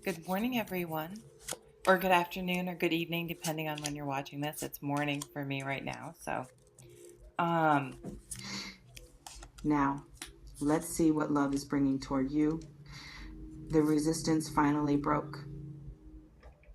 Good morning, everyone, or good afternoon, or good evening, depending on when you're watching this. It's morning for me right now. Um, Now, let's see what love is bringing toward you. The resistance finally broke.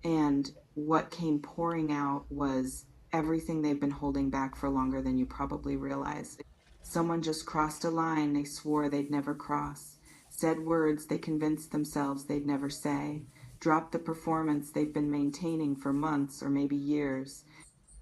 And what came pouring out was everything they've been holding back for longer than you probably realize. Someone just crossed a line they swore they'd never cross, said words they convinced themselves they'd never say, dropped the performance they've been maintaining for months or maybe years,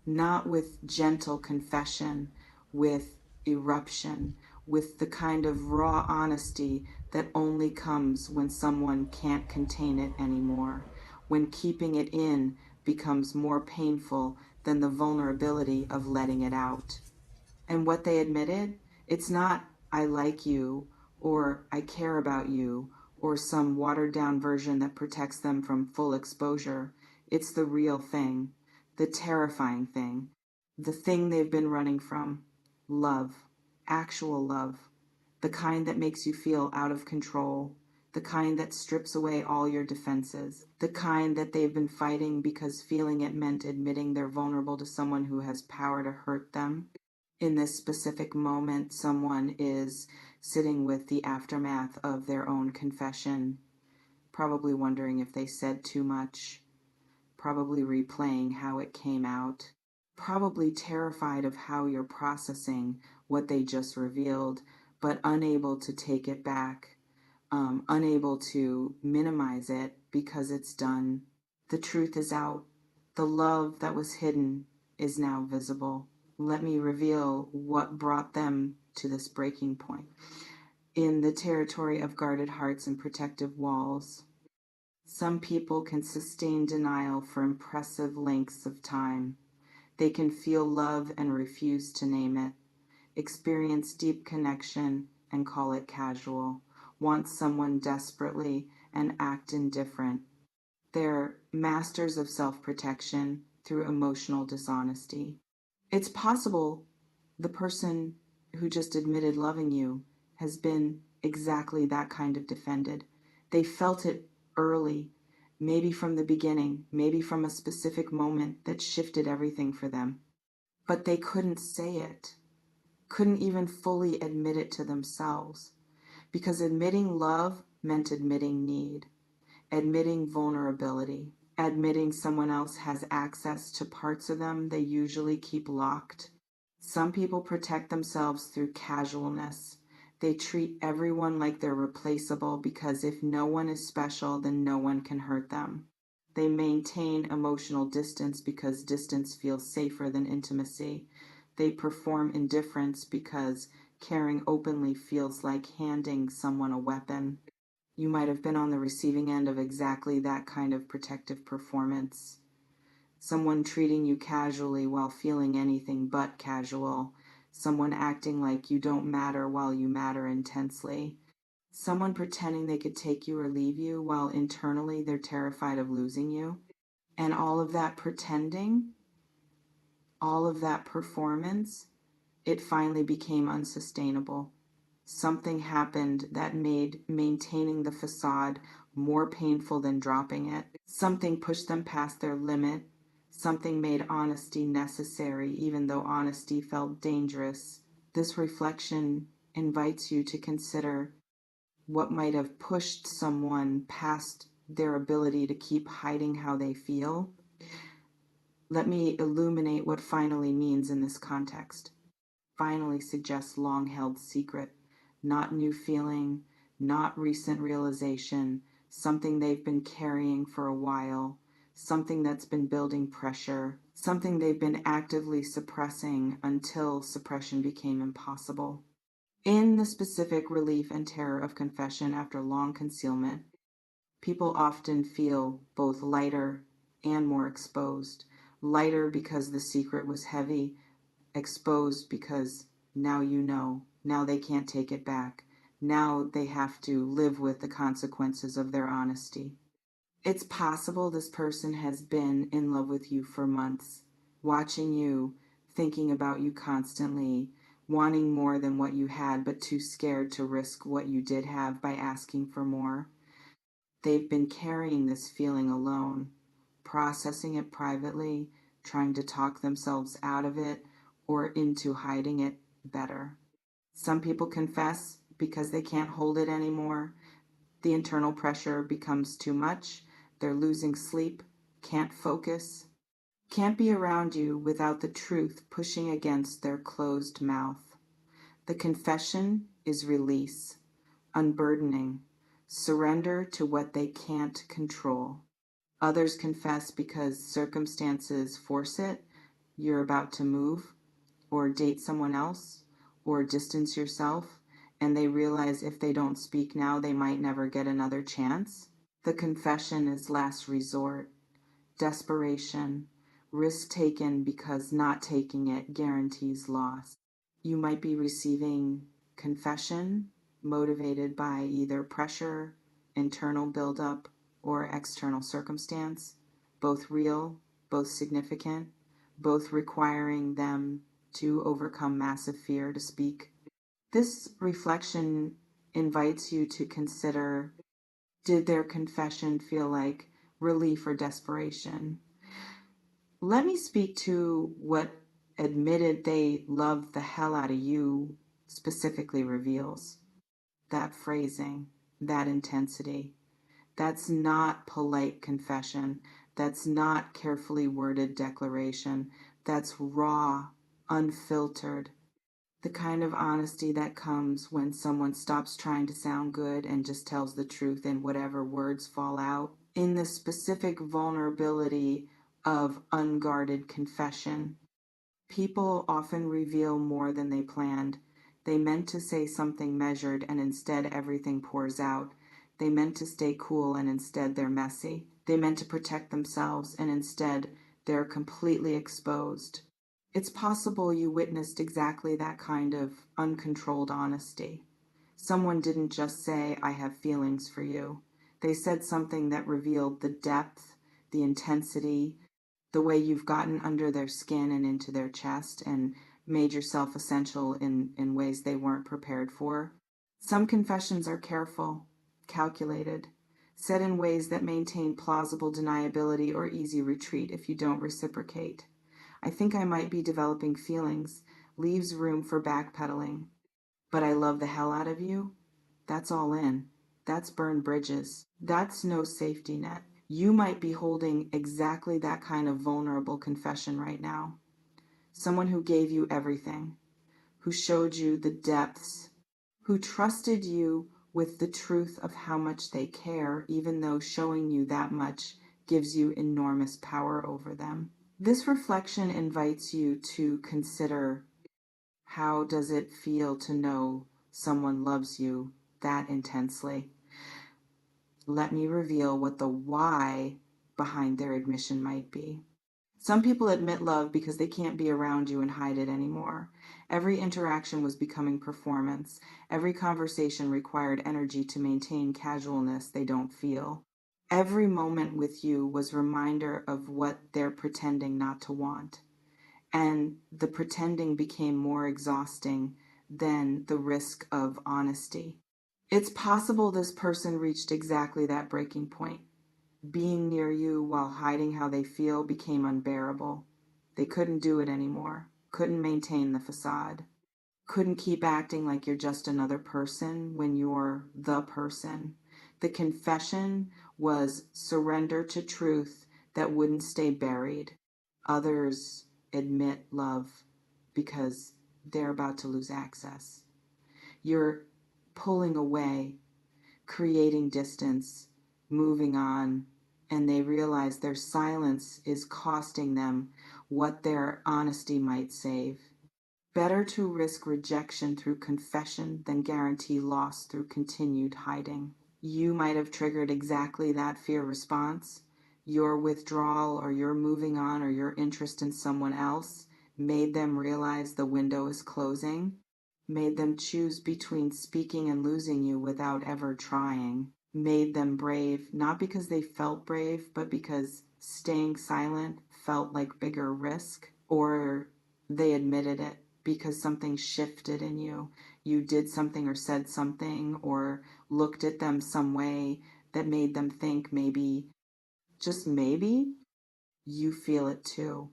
not with gentle confession, with eruption, with the kind of raw honesty that only comes when someone can't contain it anymore, when keeping it in becomes more painful than the vulnerability of letting it out. And what they admitted, it's not, I like you, or I care about you, or some watered down version that protects them from full exposure. It's the real thing, the terrifying thing, the thing they've been running from: love, actual love, the kind that makes you feel out of control, the kind that strips away all your defenses, the kind that they've been fighting because feeling it meant admitting they're vulnerable to someone who has power to hurt them. In this specific moment, someone is sitting with the aftermath of their own confession, probably wondering if they said too much, probably replaying how it came out, probably terrified of how you're processing what they just revealed, but unable to take it back, unable to minimize it because it's done. The truth is out. The love that was hidden is now visible. Let me reveal what brought them to this breaking point. In the territory of guarded hearts and protective walls, some people can sustain denial for impressive lengths of time. They can feel love and refuse to name it, experience deep connection and call it casual, want someone desperately and act indifferent. They're masters of self-protection through emotional dishonesty. It's possible the person who just admitted loving you has been exactly that kind of defended. They felt it early, maybe from the beginning, maybe from a specific moment that shifted everything for them. But they couldn't say it, couldn't even fully admit it to themselves, because admitting love meant admitting need, admitting vulnerability, admitting someone else has access to parts of them they usually keep locked. Some people protect themselves through casualness. They treat everyone like they're replaceable because if no one is special, then no one can hurt them. They maintain emotional distance because distance feels safer than intimacy. They perform indifference because caring openly feels like handing someone a weapon. You might have been on the receiving end of exactly that kind of protective performance. Someone treating you casually while feeling anything but casual. Someone acting like you don't matter while you matter intensely. Someone pretending they could take you or leave you while internally they're terrified of losing you. And all of that pretending, all of that performance, it finally became unsustainable. Something happened that made maintaining the facade more painful than dropping it. Something pushed them past their limit. Something made honesty necessary, even though honesty felt dangerous. This reflection invites you to consider what might have pushed someone past their ability to keep hiding how they feel. Let me illuminate what finally means in this context. Finally suggests long held secret, not new feeling, not recent realization, something they've been carrying for a while, something that's been building pressure, something they've been actively suppressing until suppression became impossible. In the specific relief and terror of confession after long concealment, people often feel both lighter and more exposed. Lighter because the secret was heavy, exposed because now you know, now they can't take it back. Now they have to live with the consequences of their honesty. It's possible this person has been in love with you for months, watching you, thinking about you constantly, wanting more than what you had, but too scared to risk what you did have by asking for more. They've been carrying this feeling alone, processing it privately, trying to talk themselves out of it or into hiding it better. Some people confess because they can't hold it anymore. The internal pressure becomes too much. They're losing sleep, can't focus, can't be around you without the truth pushing against their closed mouth. The confession is release, unburdening, surrender to what they can't control. Others confess because circumstances force it. You're about to move, or date someone else, or distance yourself, and they realize if they don't speak now, they might never get another chance. The confession is last resort, desperation, risk taken because not taking it guarantees loss. You might be receiving confession motivated by either pressure, internal buildup, or external circumstance, both real, both significant, both requiring them to overcome massive fear to speak. This reflection invites you to consider, did their confession feel like relief or desperation? Let me speak to what admitted they love the hell out of you specifically reveals. That phrasing, that intensity. That's not polite confession. That's not carefully worded declaration. That's raw, unfiltered. The kind of honesty that comes when someone stops trying to sound good and just tells the truth in whatever words fall out. In the specific vulnerability of unguarded confession, people often reveal more than they planned. They meant to say something measured and instead everything pours out. They meant to stay cool and instead they're messy. They meant to protect themselves and instead they're completely exposed. It's possible you witnessed exactly that kind of uncontrolled honesty. Someone didn't just say, I have feelings for you. They said something that revealed the depth, the intensity, the way you've gotten under their skin and into their chest and made yourself essential in ways they weren't prepared for. Some confessions are careful, calculated, said in ways that maintain plausible deniability or easy retreat if you don't reciprocate. I think I might be developing feelings, leaves room for backpedaling. But I love the hell out of you? That's all in. That's burned bridges. That's no safety net. You might be holding exactly that kind of vulnerable confession right now. Someone who gave you everything, who showed you the depths, who trusted you with the truth of how much they care, even though showing you that much gives you enormous power over them. This reflection invites you to consider, how does it feel to know someone loves you that intensely? Let me reveal what the why behind their admission might be. Some people admit love because they can't be around you and hide it anymore. Every interaction was becoming performance. Every conversation required energy to maintain casualness they don't feel. Every moment with you was a reminder of what they're pretending not to want. And the pretending became more exhausting than the risk of honesty. It's possible this person reached exactly that breaking point. Being near you while hiding how they feel became unbearable. They couldn't do it anymore, couldn't maintain the facade, couldn't keep acting like you're just another person when you're the person. The confession was surrender to truth that wouldn't stay buried. Others admit love because they're about to lose access. You're pulling away, creating distance, moving on, and they realize their silence is costing them what their honesty might save. Better to risk rejection through confession than guarantee loss through continued hiding. You might have triggered exactly that fear response. Your withdrawal or your moving on or your interest in someone else made them realize the window is closing, made them choose between speaking and losing you without ever trying, made them brave, not because they felt brave, but because staying silent felt like bigger risk, or they admitted it because something shifted in you. You did something or said something or looked at them some way that made them think maybe, just maybe, you feel it too.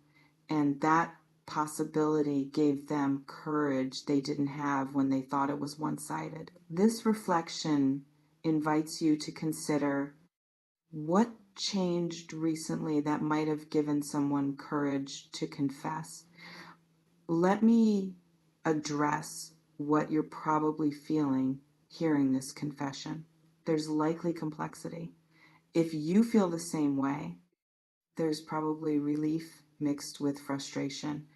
And that possibility gave them courage they didn't have when they thought it was one sided. This reflection invites you to consider what changed recently that might have given someone courage to confess. Let me address what you're probably feeling hearing this confession. There's likely complexity. If you feel the same way, there's probably relief mixed with frustration.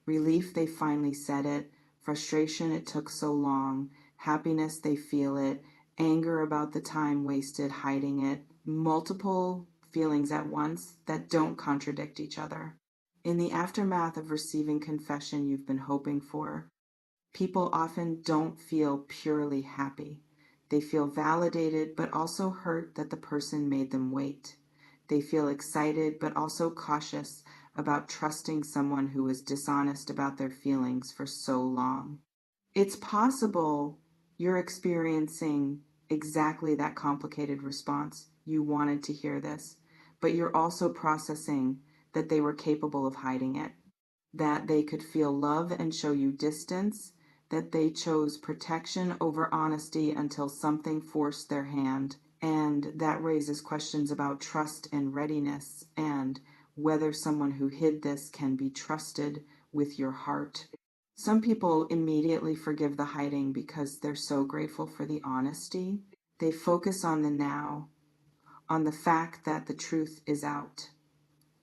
Relief, they finally said it. Frustration, it took so long. Happiness, they feel it. Anger about the time wasted hiding it. Multiple feelings at once that don't contradict each other. In the aftermath of receiving confession you've been hoping for, people often don't feel purely happy. They feel validated, but also hurt that the person made them wait. They feel excited, but also cautious about trusting someone who was dishonest about their feelings for so long. It's possible you're experiencing exactly that complicated response. You wanted to hear this, but you're also processing that they were capable of hiding it, that they could feel love and show you distance, that they chose protection over honesty until something forced their hand. And that raises questions about trust and readiness and whether someone who hid this can be trusted with your heart. Some people immediately forgive the hiding because they're so grateful for the honesty. They focus on the now, on the fact that the truth is out,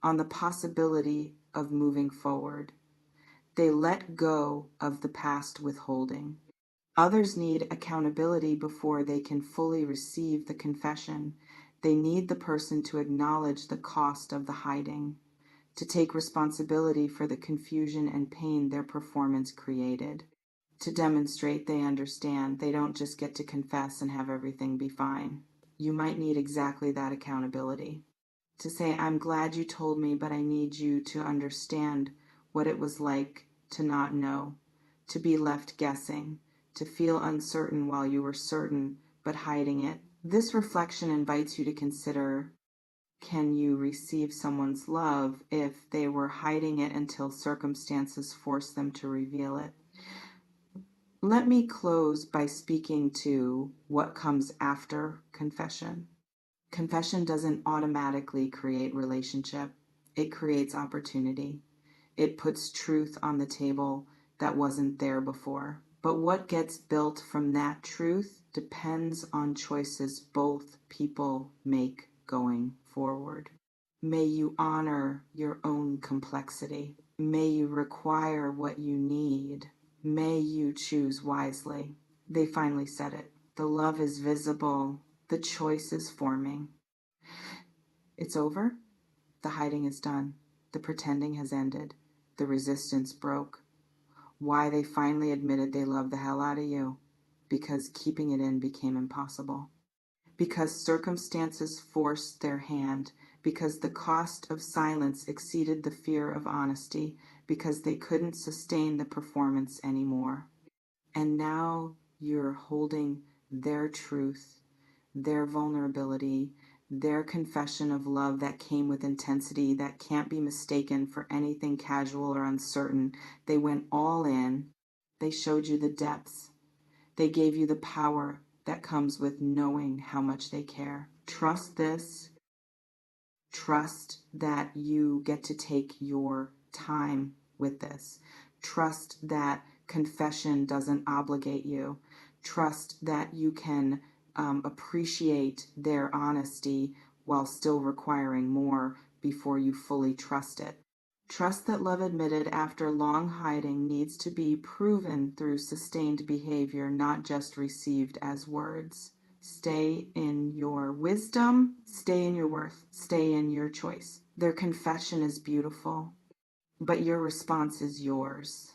on the possibility of moving forward. They let go of the past withholding. Others need accountability before they can fully receive the confession. They need the person to acknowledge the cost of the hiding, to take responsibility for the confusion and pain their performance created, to demonstrate they understand they don't just get to confess and have everything be fine. You might need exactly that accountability. To say, I'm glad you told me, but I need you to understand what it was like to not know, to be left guessing, to feel uncertain while you were certain, but hiding it. This reflection invites you to consider, can you receive someone's love if they were hiding it until circumstances forced them to reveal it? Let me close by speaking to what comes after confession. Confession doesn't automatically create relationship. It creates opportunity. It puts truth on the table that wasn't there before. But what gets built from that truth depends on choices both people make going forward. May you honor your own complexity. May you require what you need. May you choose wisely. They finally said it. The love is visible. The choice is forming. It's over. The hiding is done. The pretending has ended. The resistance broke. Why they finally admitted they loved the hell out of you? Because keeping it in became impossible. Because circumstances forced their hand. Because the cost of silence exceeded the fear of honesty. Because they couldn't sustain the performance anymore. And now you're holding their truth, their vulnerability, their confession of love that came with intensity that can't be mistaken for anything casual or uncertain. They went all in. They showed you the depths. They gave you the power that comes with knowing how much they care. Trust this. Trust that you get to take your time with this. Trust that confession doesn't obligate you. Trust that you can appreciate their honesty while still requiring more before you fully trust it. Trust that love admitted after long hiding needs to be proven through sustained behavior, not just received as words. Stay in your wisdom, stay in your worth, stay in your choice. Their confession is beautiful, but your response is yours.